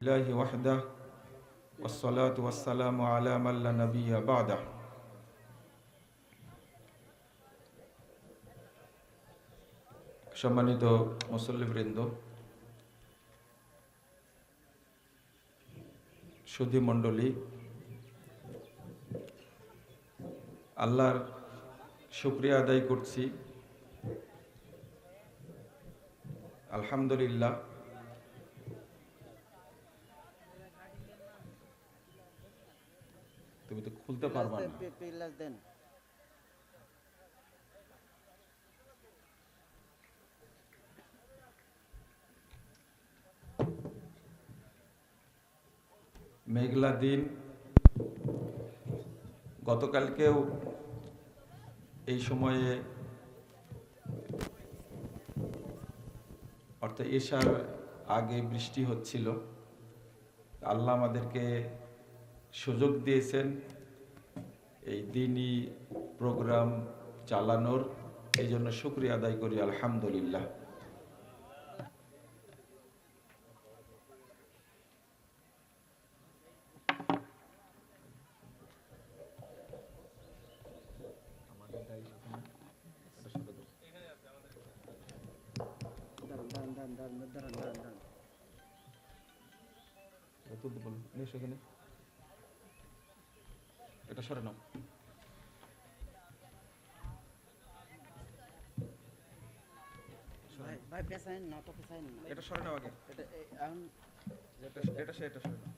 الله وحده والصلاة والسلام على من لا نبي بعده সম্মানিত মুসল্লিবৃন্দ, সুধী মণ্ডলী, আল্লাহর শুকরিয়া আদায় করছি। আলহামদুলিল্লাহ, তুমি তো খুলতে পারবা না। মেঘলা দিন, গতকালকেও এই সময়ে অর্থাৎ এশার আগে বৃষ্টি হচ্ছিল। আল্লাহ আমাদেরকে সুযোগ দিয়েছেন এই দিনই প্রোগ্রাম চালানোর, এই জন্য শুকরিয়া আদায় করি আলহামদুলিল্লাহ। এটা সরে নাও। এটা সরে নাও আগে। এটা সরে নাও।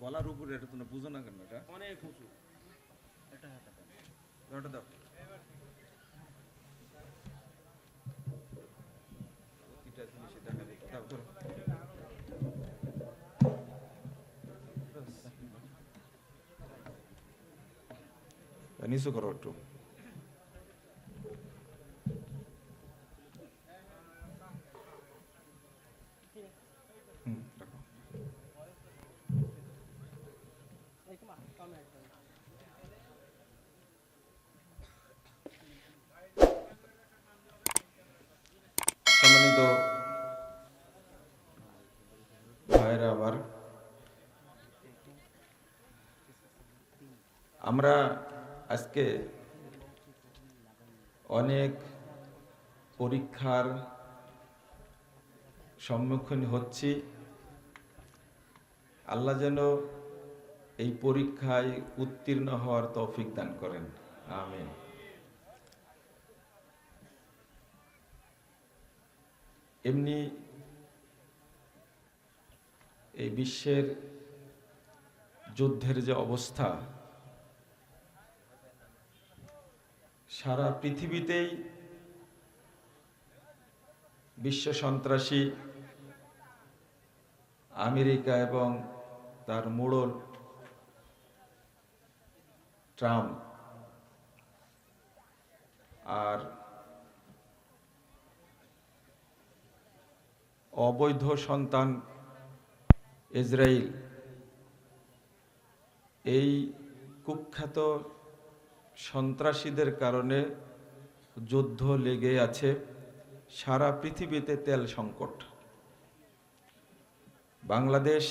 গলার উপরে এটা তুমি বুঝো না কেন? এটা অনেক উঁচু। এটা দাও। নিচু করো একটু। সম্মানিত ভাইরা আমার, আমরা আজকে অনেক পরীক্ষার সম্মুখীন হচ্ছি। আল্লাহ যেন এই পরীক্ষায় উত্তীর্ণ হওয়ার তৌফিক দান করেন, আমিন। এমনি এই বিশ্বের যুদ্ধের যে অবস্থা, সারা পৃথিবীতেই বিশ্ব সন্ত্রাসী আমেরিকা এবং তার মোড়ল ট্রাম্প আর অবৈধ সন্তান ইসরায়েল, এই কুখ্যাত সন্ত্রাসীদের কারণে যুদ্ধ লেগে আছে। সারা পৃথিবীতে তেল সংকট। বাংলাদেশ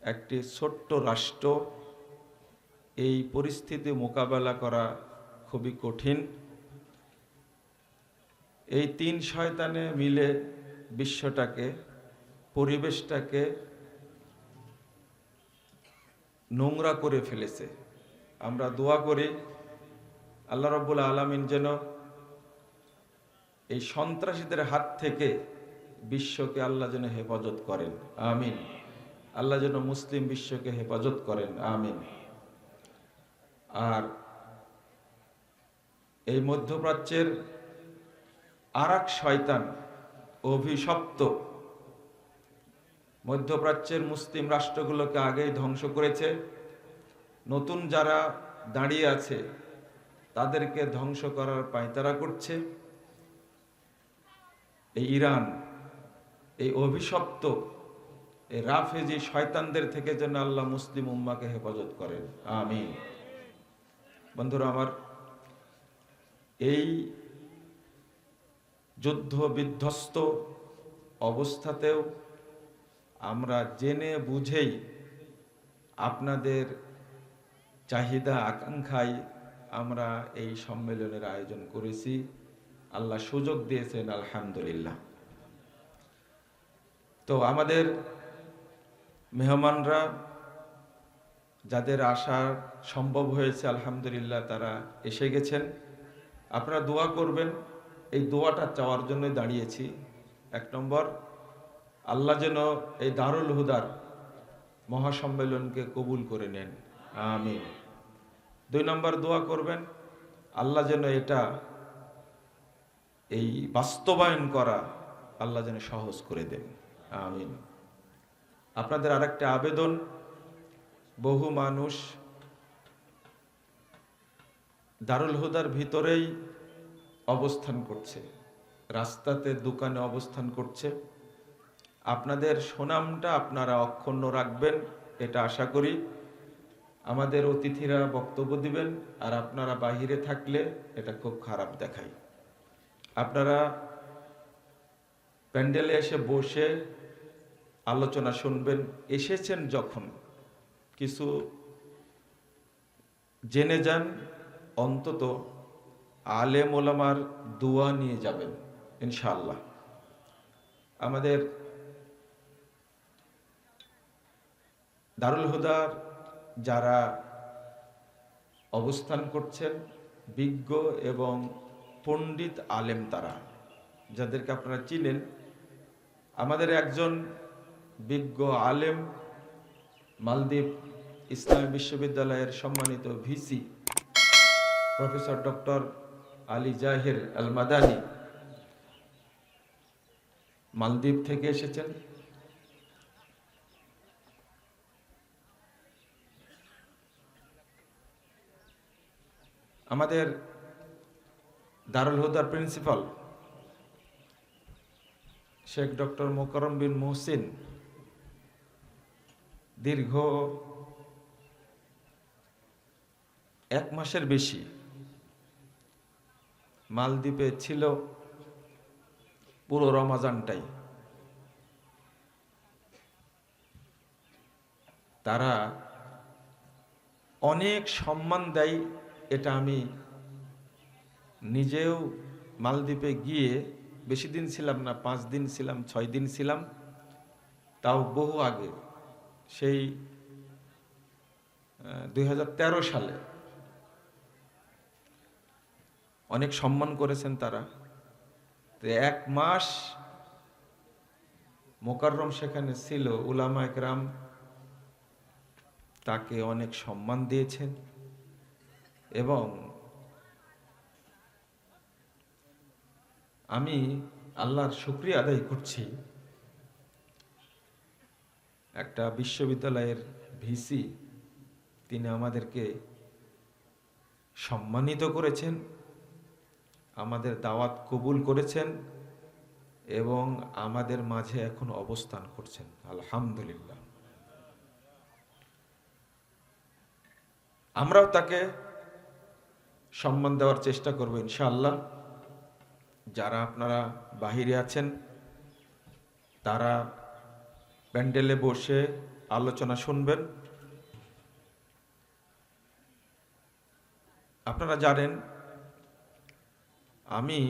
একটি ছোট্ট রাষ্ট্র, এই পরিস্থিতি মোকাবেলা করা খুবই কঠিন। এই তিন শয়তানে মিলে বিশ্বটাকে, পরিবেশটাকে নোংরা করে ফেলেছে। আমরা দোয়া করি আল্লাহ রাব্বুল আলামিন যেন এই সন্ত্রাসীদের হাত থেকে বিশ্বকে আল্লাহ যেন হেফাজত করেন, আমিন। আল্লাহ যেন মুসলিম বিশ্বকে হেফাজত করেন, আমিন। আর এই মধ্যপ্রাচ্যের আরেক শয়তান অভিশপ্ত মধ্যপ্রাচ্যের মুসলিম রাষ্ট্রগুলোকে আগেই ধ্বংস করেছে। নতুন যারা দাঁড়িয়ে আছে তাদেরকে ধ্বংস করার পায়তারা করছে। এই ইরান, এই অভিশপ্ত এই রাফেজি শয়তানদের থেকে যেন আল্লাহ মুসলিম উম্মাকে হেফাজত করেন, আমিন। বন্ধুরা আমার, এই যুদ্ধ বিধ্বস্ত অবস্থাতেও আমরা জেনে বুঝেই আপনাদের চাহিদা আকাঙ্ক্ষায় আমরা এই সম্মেলনের আয়োজন করেছি। আল্লাহ সুযোগ দিয়েছেন, আলহামদুলিল্লাহ। তো আমাদের মেহমানরা যাদের আসা সম্ভব হয়েছে আলহামদুলিল্লাহ তারা এসে গেছেন। আপনারা দোয়া করবেন, এই দোয়াটা চাওয়ার জন্যই দাঁড়িয়েছি। 1 নম্বর, আল্লাহ যেন এই দারুল হুদার মহাসম্মেলনকে কবুল করে নেন, আমিন। 2 নম্বর দোয়া করবেন, আল্লাহ যেন এটা এই বাস্তবায়ন করা আল্লাহ যেন সহজ করে দেন, আমিন। আপনাদের আরেকটা আবেদন, বহু মানুষ দারুল হুদার ভিতরেই অবস্থান করছে, রাস্তাতে দোকানে অবস্থান করছে। আপনাদের সুনামটা আপনারা অক্ষুণ্ণ রাখবেন, এটা আশা করি। আমাদের অতিথিরা বক্তব্য দিবেন, আর আপনারা বাহিরে থাকলে এটা খুব খারাপ দেখায়। আপনারা প্যান্ডেলে এসে বসে আলোচনা শুনবেন। এসেছেন যখন কিছু জেনে যান, অন্তত আলেম ওলামার দোয়া নিয়ে যাবেন ইনশাআল্লাহ। আমাদের দারুল হুদার যারা অবস্থান করছেন বিজ্ঞ এবং পণ্ডিত আলেম, তারা যাদেরকে আপনারা চিনেন। আমাদের একজন বিজ্ঞ আলেম, মালদ্বীপ ইসলামী বিশ্ববিদ্যালয়ের সম্মানিত ভিসি প্রফেসর ডক্টর আলী জাহির আল মাদানী মালদ্বীপ থেকে এসেছেন। আমাদের দারুল হুদার প্রিন্সিপাল শেখ ডক্টর মোকাররম বিন মুহসিন দীর্ঘ 1 মাসের বেশি মালদ্বীপে ছিল, পুরো রমাজানটাই। তারা অনেক সম্মান দেয়, এটা আমি নিজেও মালদ্বীপে গিয়ে বেশি দিন ছিলাম না, 5 দিন ছিলাম, 6 দিন ছিলাম, তাও বহু আগে, সেই 2013 সালে। অনেক সম্মান করেছেন তারা। তো 1 মাস মোকাররম সেখানে ছিল, উলামা একরাম তাকে অনেক সম্মান দিয়েছেন এবং আমি আল্লাহর শুকরিয়া আদায় করছি। একটা বিশ্ববিদ্যালয়ের ভিসি, তিনি আমাদেরকে সম্মানিত করেছেন, আমাদের দাওয়াত কবুল করেছেন এবং আমাদের মাঝে এখন অবস্থান করছেন, আলহামদুলিল্লাহ। আমরাও তাকে সম্মান দেওয়ার চেষ্টা করব ইনশাআল্লাহ। যারা আপনারা বাহিরে আছেন তারা প্যান্ডেলে বসে আলোচনা শুনবেন। আপনারা জানেন আমি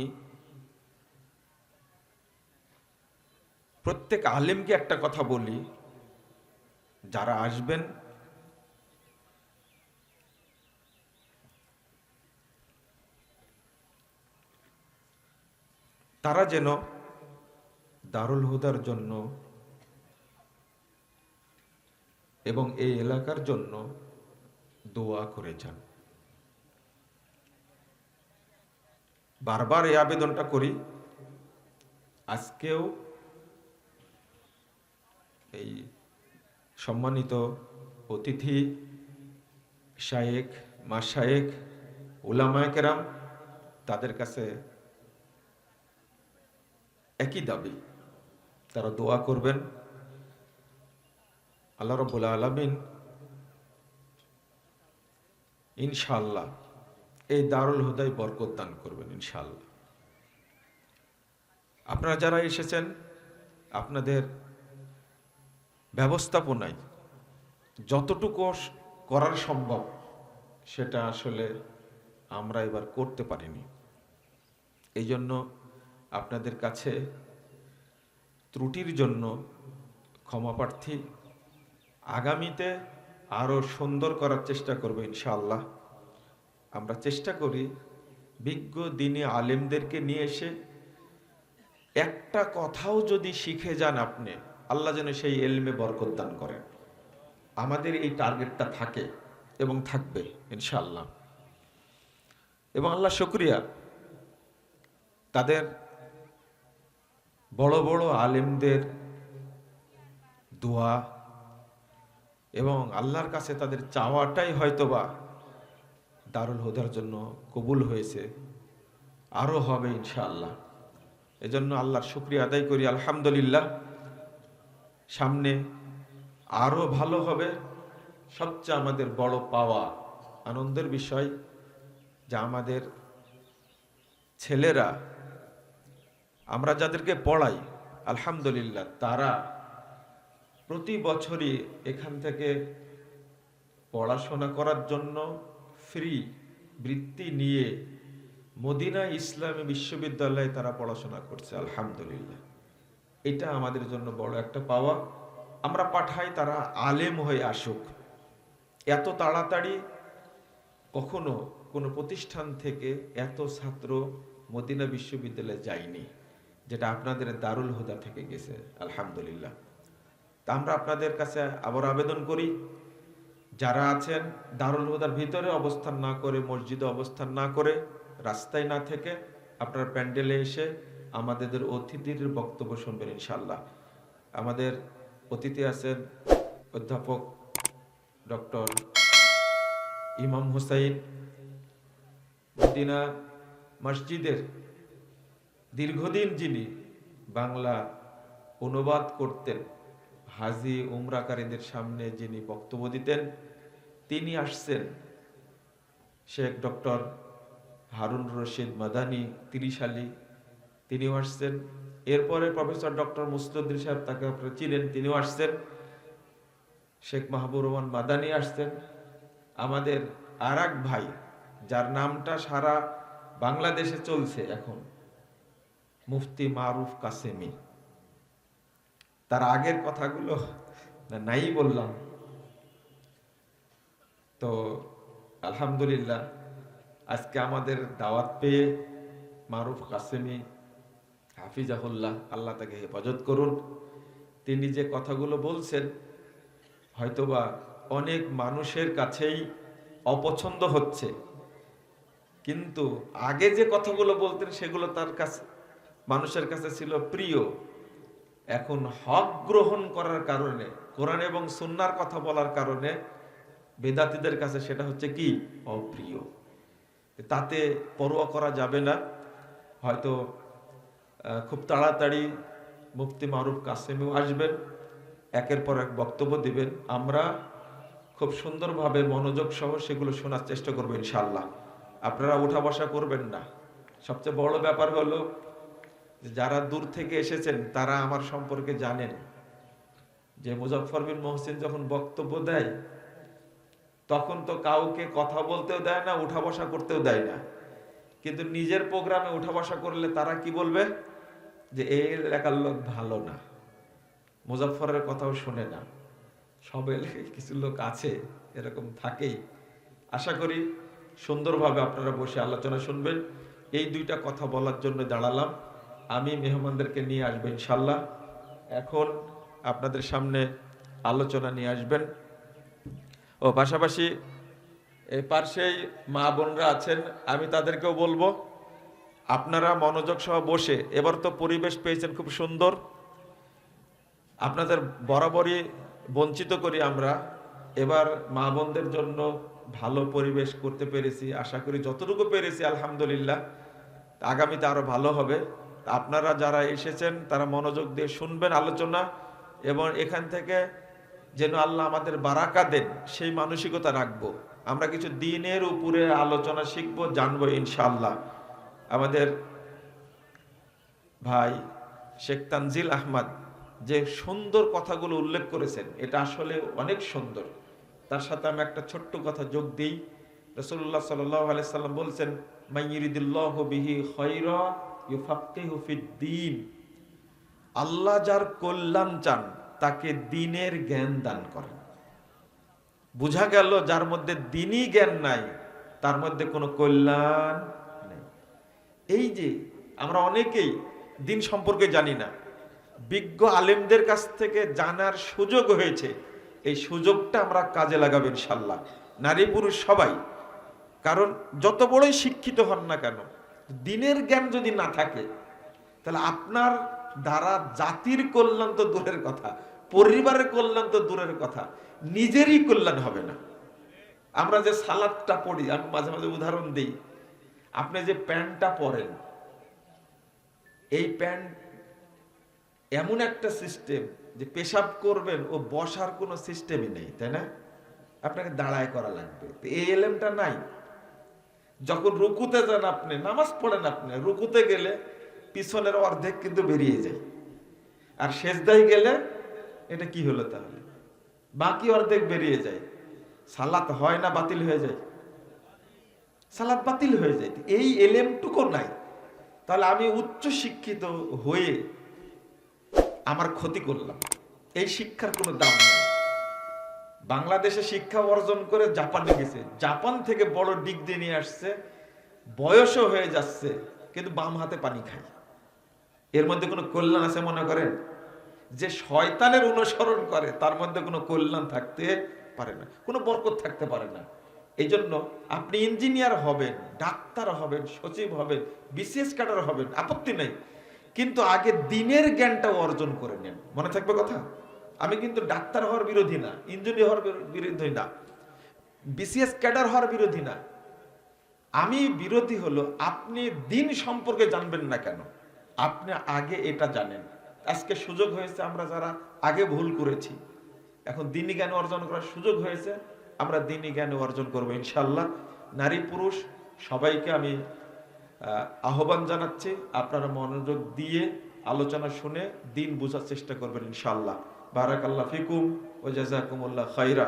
প্রত্যেক আলেমকে একটা কথা বলি, যারা আসবেন তারা যেন দারুল হুদার জন্য এবং এই এলাকার জন্য দোয়া করে যান। বারবার এই আবেদনটা করি, আজকেও এই সম্মানিত অতিথি শায়েখ, মাশায়েখ, উলামায়ে কেরাম, তাদের কাছে একই দাবি, তারা দোয়া করবেন। আল্লাহ রাব্বুল আলামিন ইনশাআল্লাহ এই দারুল হুদায় বরকত দান করবেন ইনশাআল্লাহ। আপনারা যারা এসেছেন আপনাদের ব্যবস্থাপনায় যতটুকু করার সম্ভব সেটা আসলে আমরা এবার করতে পারিনি। এই জন্য আপনাদের কাছে ত্রুটির জন্য ক্ষমাপ্রার্থী। আগামীতে আরও সুন্দর করার চেষ্টা করব ইনশাআল্লাহ। আমরা চেষ্টা করি বিজ্ঞ দিনী আলেমদেরকে নিয়ে এসে একটা কথাও যদি শিখে যান আপনি, আল্লাহ যেন সেই এলমে বরকত দান করেন। আমাদের এই টার্গেটটা থাকে এবং থাকবে ইনশাআল্লাহ। এবং আল্লাহ শুকরিয়া, তাদের বড় বড় আলেমদের দোয়া এবং আল্লাহর কাছে তাদের চাওয়াটাই হয়তোবা দারুল হুদার জন্য কবুল হয়েছে, আরও হবে ইনশাআল্লাহ। এজন্য আল্লাহর শুকরিয়া আদায় করি, আলহামদুলিল্লাহ। সামনে আরও ভালো হবে। সবচেয়ে আমাদের বড় পাওয়া, আনন্দের বিষয় যে আমাদের ছেলেরা, আমরা যাদেরকে পড়াই আলহামদুলিল্লাহ, তারা প্রতি বছরই এখান থেকে পড়াশোনা করার জন্য ফ্রি বৃত্তি নিয়ে মদিনা ইসলামী বিশ্ববিদ্যালয়ে তারা পড়াশোনা করছে আলহামদুলিল্লাহ। এটা আমাদের জন্য বড় একটা পাওয়া। আমরা পাঠাই তারা আলেম হয়ে আসুক। এত তাড়াতাড়ি কখনো কোনো প্রতিষ্ঠান থেকে এত ছাত্র মদিনা বিশ্ববিদ্যালয়ে যায়নি, যেটা আপনাদের দারুল হুদা থেকে গেছে আলহামদুলিল্লাহ। তা আমরা আপনাদের কাছে আবার আবেদন করি, যারা আছেন দারুল হুদার ভিতরে অবস্থান না করে, মসজিদে অবস্থান না করে, রাস্তায় না থেকে আপনারা প্যান্ডেলে এসে আমাদের অতিথির বক্তব্য শুনবেন ইনশাআল্লাহ। আমাদের অতিথি আছেন অধ্যাপক ডক্টর ইমাম হুসাইন, মদিনা মসজিদের দীর্ঘদিন যিনি বাংলা অনুবাদ করতেন, হাজি উমরাকারীদের সামনে যিনি বক্তব্য দিতেন, তিনি আসছেন। শেখ ডক্টর হারুন রশিদ মাদানী 30 সালে তিনিও আসছেন। এরপরে প্রফেসর ডক্টর মুসলিউদ্দিন সাহেব, তাকে আপনারা চিনেন, তিনিও আসছেন। শেখ মাহবুব রহমান মাদানী আসছেন। আমাদের আর এক ভাই, যার নামটা সারা বাংলাদেশে চলছে এখন, মুফতি মারুফ কাসেমি, তার আগের কথাগুলো নাই বললাম। তো আলহামদুলিল্লাহ আজকে আমাদের দাওয়াত পেয়ে মারুফ কাসেমি হাফিজাহুল্লাহ, আল্লাহ তাকে হেফাজত করুন, তিনি যে কথাগুলো বলছেন হয়তোবা অনেক মানুষের কাছেই অপছন্দ হচ্ছে, কিন্তু আগে যে কথাগুলো বলতেন সেগুলো তার কাছে, মানুষের কাছে ছিল প্রিয়। এখন হক গ্রহণ করার কারণে, কোরআন এবং সুন্নাহর কথা বলার কারণে বেদাতীদের কাছে সেটা হচ্ছে কি অপ্রিয়। তাতে পরোয়া করা যাবে না। হয়তো খুব তাড়াতাড়ি মুফতি মারুফ কাসেমিও আসবেন, একের পর এক বক্তব্য দিবেন। আমরা খুব সুন্দরভাবে মনোযোগ সহ সেগুলো শোনার চেষ্টা করবো ইনশাআল্লাহ। আপনারা উঠা বসা করবেন না। সবচেয়ে বড় ব্যাপার হলো যারা দূর থেকে এসেছেন তারা আমার সম্পর্কে জানেন যে মুজফফর বিন মহসিন যখন বক্তব্য দেয় তখন তো কাউকে কথা বলতেও দেয় না, উঠা বসা করতেও দেয় না। কিন্তু নিজের প্রোগ্রামে উঠা বসা করলে তারা কি বলবে যে এই এলাকার লোক ভালো না, মুজফফরের কথাও শোনে না। সব এলাকায় কিছু লোক আছে, এরকম থাকেই। আশা করি সুন্দরভাবে আপনারা বসে আলোচনা শুনবেন। এই দুইটা কথা বলার জন্য দাঁড়ালাম। আমি মেহমানদেরকে নিয়ে আসবো ইনশাল্লাহ। এখন আপনাদের সামনে আলোচনা নিয়ে আসবেন। ও পাশাপাশি এই পাশেই মা বোনরা আছেন, আমি তাদেরকেও বলবো আপনারা মনোযোগ সহ বসে, এবার তো পরিবেশ পেয়েছেন খুব সুন্দর, আপনাদের বরাবরই বঞ্চিত করি আমরা, এবার মা বোনদের জন্য ভালো পরিবেশ করতে পেরেছি। আশা করি যতটুকু পেরেছি আলহামদুলিল্লাহ, আগামীতে আরো ভালো হবে। আপনারা যারা এসেছেন তারা মনোযোগ দিয়ে শুনবেন আলোচনা, এবং এখান থেকে যেন আল্লাহ আমাদের বারাকা দেন সেই মানসিকতা রাখবো। আমরা কিছু দ্বীনের উপরে আলোচনা শিখবো, জানবো ইনশাআল্লাহ। আমাদের ভাই শেখ তানজিল আহমদ যে সুন্দর কথাগুলো উল্লেখ করেছেন এটা আসলে অনেক সুন্দর। তার সাথে আমি একটা ছোট্ট কথা যোগ দিই। রাসূলুল্লাহ সাল্লাল্লাহু আলাইহি সাল্লাম বলছেন, মাইয়ুরিদিল্লাহু বিহি খায়রা ইউফাক্কিহু ফিদ্দীন। আল্লাহ যার কল্যাণ চান তাকে দ্বীনের জ্ঞান দান করেন। বোঝা গেল যার মধ্যে দ্বীনি জ্ঞান নাই তার মধ্যে কোনো কল্যাণ নেই। এই যে আমরা অনেকেই দ্বীন সম্পর্কে জানি না, বিজ্ঞ আলেমদের কাছ থেকে জানার সুযোগ হয়েছে, এই সুযোগটা আমরা কাজে লাগাবো ইনশাল্লাহ, নারী পুরুষ সবাই। কারণ যত বড়ই শিক্ষিত হন না কেন, দ্বীনের জ্ঞান যদি না থাকে তাহলে আপনার দ্বারা জাতির কল্যাণ তো দূরের কথা, পরিবারের কল্যাণ তো দূরের কথা, নিজেরই কল্যাণ হবে না। আমরা যে সালাদটা পড়ি, আমি মাঝে মাঝে উদাহরণ দিই, আপনি যে প্যান্টটা পরেন, এই প্যান্ট এমন একটা সিস্টেম যে পেশাব করবেন ও বসার কোনো সিস্টেমই নেই, তাই না? আপনাকে দাঁড়ায় করা লাগবে। এই এলেমটা নাই। যখন রুকুতে যান, আপনি নামাজ পড়েন, আপনি রুকুতে গেলে পিছনের অর্ধেক কিন্তু বেরিয়ে যায়, আর সেজদায় গেলে এটা কি হলো তাহলে? বাকি অর্ধেক বেরিয়ে যায়। সালাত হয় না বাতিল হয়ে যায়? সালাত বাতিল হয়ে যায়। এই এলেমটুকু নাই, তাহলে আমি উচ্চ শিক্ষিত হয়ে আমার ক্ষতি করলাম। এই শিক্ষার কোনো দাম নাই। বাংলাদেশে শিক্ষা অর্জন করে জাপানে গেছে, জাপান থেকে বড় ডিগ্রি নিয়ে আসছে, বয়সও হয়ে যাচ্ছে, কিন্তু বাম হাতে পানি খায়। এর মধ্যে কোনো কল্যাণ আছে মনে করেন? যে শয়তানের অনুসরণ করে তার মধ্যে কোনো কল্যাণ থাকতে পারে না, কোনো বরকত থাকতে পারে না। এই জন্য আপনি ইঞ্জিনিয়ার হবেন, ডাক্তার হবেন, সচিব হবেন, বিসিএস ক্যাডার হবেন, আপত্তি নেই, কিন্তু আগে দ্বীনের জ্ঞানটা অর্জন করে নেন। মনে থাকবে কথা? আমি কিন্তু ডাক্তার হওয়ার বিরোধী না, ইঞ্জিনিয়ার হওয়ার বিরোধী না, বিসিএস ক্যাডার হওয়ার বিরোধী না। আমি বিরোধী হলো আপনি দ্বীন সম্পর্কে জানবেন না কেন, আপনি আগে এটা জানেন। আজকে সুযোগ হয়েছে, আমরা যারা আগে ভুল করেছি, এখন দ্বীনি জ্ঞান অর্জন করার সুযোগ হয়েছে, আমরা দ্বীনি জ্ঞান অর্জন করবো ইনশাল্লাহ। নারী পুরুষ সবাইকে আমি আহ্বান জানাচ্ছি, আপনারা মনোযোগ দিয়ে আলোচনা শুনে দ্বীন বোঝার চেষ্টা করবেন ইনশাল্লাহ। বারাকাল্লাহ ফিকুম ওয়া জাযাকুমুল্লাহ খাইরা।